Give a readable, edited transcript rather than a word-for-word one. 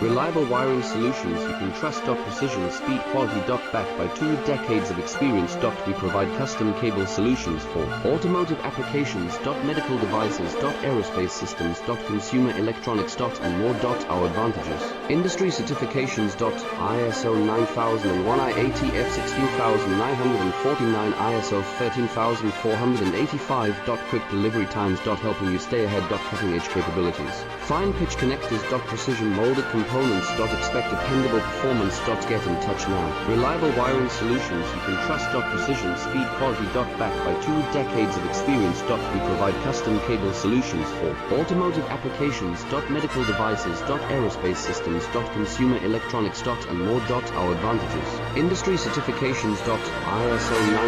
Reliable wiring solutions you can trust. Precision, speed, quality. Backed by 2 decades of experience. We provide custom cable solutions for automotive applications. Medical devices. Aerospace systems. Consumer electronics. And more. Our advantages: industry certifications. ISO 9001, IATF 16949, ISO 13485. Quick delivery times. Helping you stay ahead. Cutting edge capabilities. Fine pitch connectors. Precision molded components. Expect dependable performance. Get in touch now. Reliable wiring solutions you can trust. Precision, speed, quality. Backed by 2 decades of experience. We provide custom cable solutions for automotive applications. Medical devices. Aerospace systems. Consumer electronics. And more. Our advantages: industry certifications. ISO 9